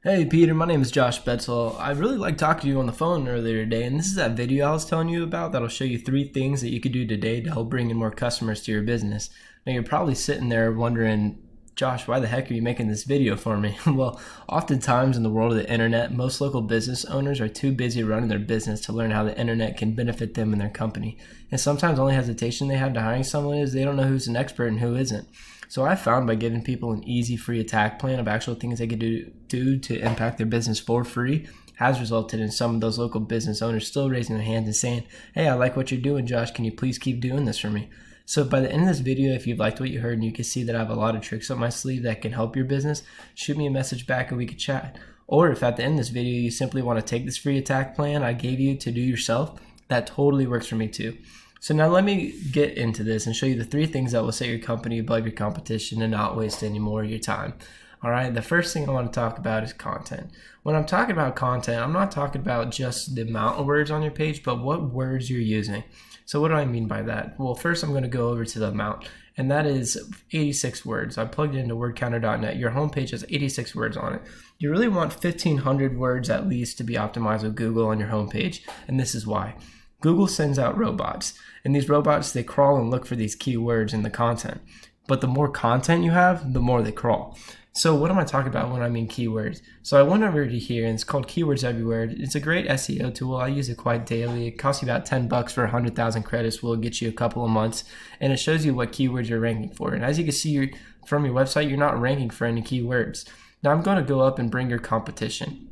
Hey Peter, my name is Josh Betzel. I really like talking to you on the phone earlier today, and this is that video I was telling you about that'll show you 3 things that you could do today to help bring in more customers to your business. Now you're probably sitting there wondering, Josh, why the heck are you making this video for me? Well, oftentimes in the world of the internet, most local business owners are too busy running their business to learn how the internet can benefit them and their company. And sometimes the only hesitation they have to hiring someone is they don't know who's an expert and who isn't. So I found by giving people an easy free attack plan of actual things they could do to impact their business for free has resulted in some of those local business owners still raising their hands and saying, hey, I like what you're doing, Josh. Can you please keep doing this for me? So by the end of this video, if you've liked what you heard and you can see that I have a lot of tricks up my sleeve that can help your business, shoot me a message back and we could chat. Or if at the end of this video you simply want to take this free attack plan I gave you to do yourself, that totally works for me too. So now let me get into this and show you the 3 things that will set your company above your competition and not waste any more of your time. All right, the first thing I want to talk about is content. When I'm talking about content, I'm not talking about just the amount of words on your page, but what words you're using. So what do I mean by that? Well, first I'm going to go over to the amount, and that is 86 words. I plugged it into wordcounter.net. Your homepage has 86 words on it. You really want 1,500 words at least to be optimized with Google on your homepage, and this is why. Google sends out robots, and these robots, they crawl and look for these keywords in the content. But the more content you have, the more they crawl. So what am I talking about when I mean keywords? So I went over to here, and it's called Keywords Everywhere. It's a great SEO tool. I use it quite daily. It costs you about $10 for 100,000 credits. Will get you a couple of months, and it shows you what keywords you're ranking for. And as you can see from your website, you're not ranking for any keywords. Now I'm going to go up and bring your competition.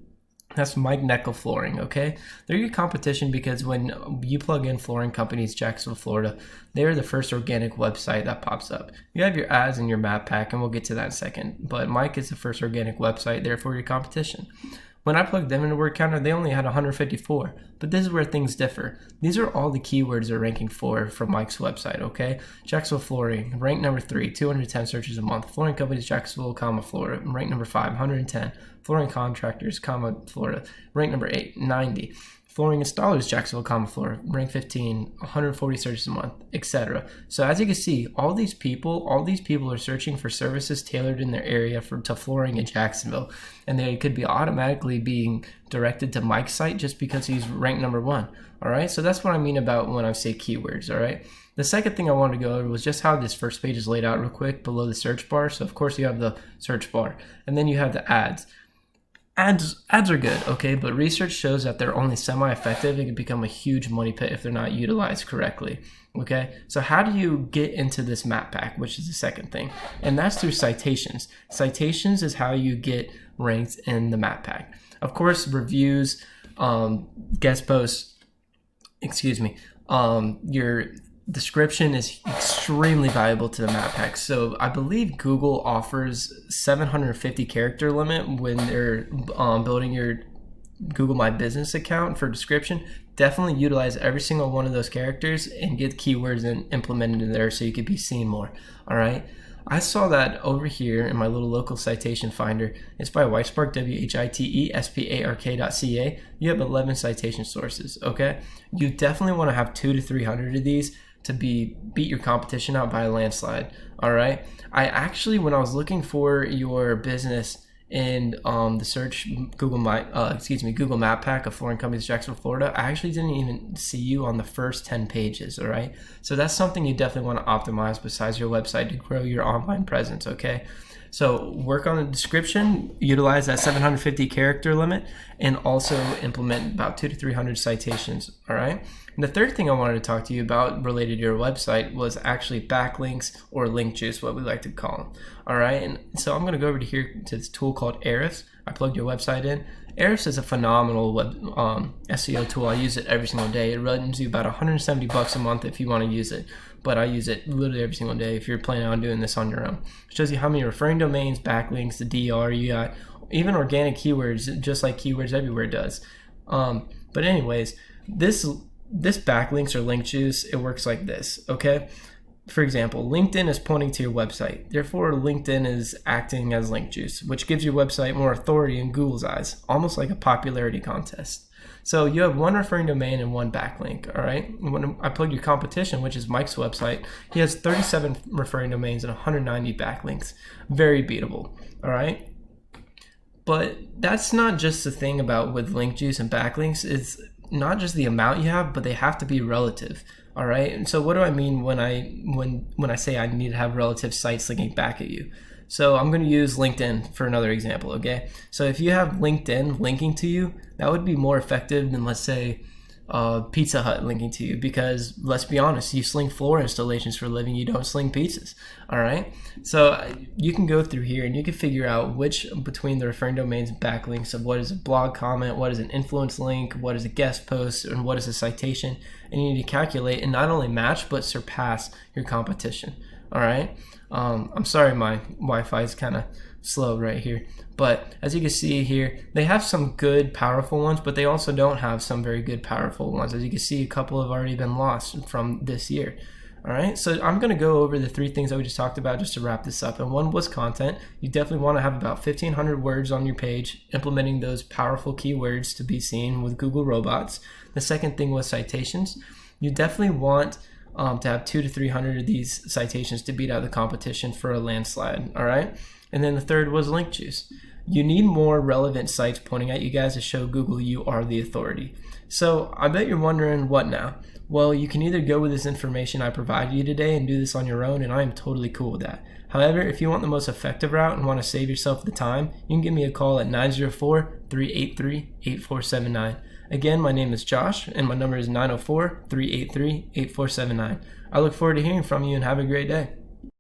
That's Mike Neckel Flooring, okay? They're your competition because when you plug in flooring companies, Jacksonville, Florida, they're the first organic website that pops up. You have your ads and your map pack, and we'll get to that in a second. But Mike is the first organic website, therefore your competition. When I plugged them into Word Counter, they only had 154. But this is where things differ. These are all the keywords they're ranking for from Mike's website, okay? Jacksonville Flooring, ranked number 3, 210 searches a month. Flooring companies, Jacksonville, Florida, ranked number 5, 110. Flooring contractors, Florida, ranked number 8, 90. Flooring installers, Jacksonville, Florida, rank 15, 140 searches a month, etc. So as you can see, all these people are searching for services tailored in their area to flooring in Jacksonville, and they could be automatically being directed to Mike's site just because he's ranked number 1. All right, so that's what I mean about when I say keywords. All right. The second thing I wanted to go over was just how this first page is laid out real quick below the search bar. So of course you have the search bar, and then you have the ads. Ads are good, okay, but research shows that they're only semi-effective. It can become a huge money pit if they're not utilized correctly, okay? So how do you get into this map pack, which is the second thing? And that's through citations. Citations is how you get ranked in the map pack. Of course, reviews, guest posts, your description is extremely valuable to the map pack. So I believe Google offers 750 character limit when they're building your Google My Business account for description. Definitely utilize every single one of those characters and get keywords implemented in there so you could be seen more. All right. I saw that over here in my little local citation finder. It's by Whitespark, WHITESPARK.ca. You have 11 citation sources, okay? You definitely want to have 200 to 300 of these to beat your competition out by a landslide. All right. I actually, when I was looking for your business in the search Google Map Pack of flooring companies Jacksonville, Florida, I actually didn't even see you on the first 10 pages. All right. So that's something you definitely want to optimize besides your website to grow your online presence. Okay. So work on the description, utilize that 750 character limit, and also implement about 200 to 300 citations. All right. And the third thing I wanted to talk to you about related to your website was actually backlinks or link juice, what we like to call them. All right. And so I'm going to go over to here to this tool called Ahrefs. I plugged your website in. Ahrefs is a phenomenal web SEO tool. I use it every single day. It runs you about $170 a month if you want to use it. But I use it literally every single day if you're planning on doing this on your own. It shows you how many referring domains, backlinks, the DR you got, even organic keywords, just like Keywords Everywhere does. But anyways, this backlinks or link juice, it works like this, okay? For example, LinkedIn is pointing to your website. Therefore, LinkedIn is acting as link juice, which gives your website more authority in Google's eyes, almost like a popularity contest. So you have one referring domain and one backlink, all right? When I plug your competition, which is Mike's website, he has 37 referring domains and 190 backlinks. Very beatable, all right? But that's not just the thing about with link juice and backlinks. It's not just the amount you have, but they have to be relative. All right. And so what do I mean when I say I need to have relative sites linking back at you? So I'm going to use LinkedIn for another example. Okay. So if you have LinkedIn linking to you, that would be more effective than, let's say, Pizza Hut linking to you, because let's be honest, you sling floor installations for a living, you don't sling pizzas. All right, so you can go through here and you can figure out which between the referring domains backlinks of what is a blog comment, what is an influence link, what is a guest post, and what is a citation, and you need to calculate and not only match but surpass your competition. All right, I'm sorry, my Wi-Fi is kind of slow right here, but as you can see here, they have some good powerful ones, but they also don't have some very good powerful ones. As you can see, a couple have already been lost from this year. All right, so I'm going to go over the three things that we just talked about just to wrap this up. And one was content. You definitely want to have about 1,500 words on your page, implementing those powerful keywords to be seen with Google robots. The second thing was citations. You definitely want to have 200 to 300 of these citations to beat out the competition for a landslide. All right. And then the third was link juice. You need more relevant sites pointing at you guys to show Google you are the authority. So I bet you're wondering, what now? Well, you can either go with this information I provided you today and do this on your own, and I am totally cool with that. However, if you want the most effective route and want to save yourself the time, you can give me a call at 904-383-8479. Again, my name is Josh, and my number is 904-383-8479. I look forward to hearing from you, and have a great day.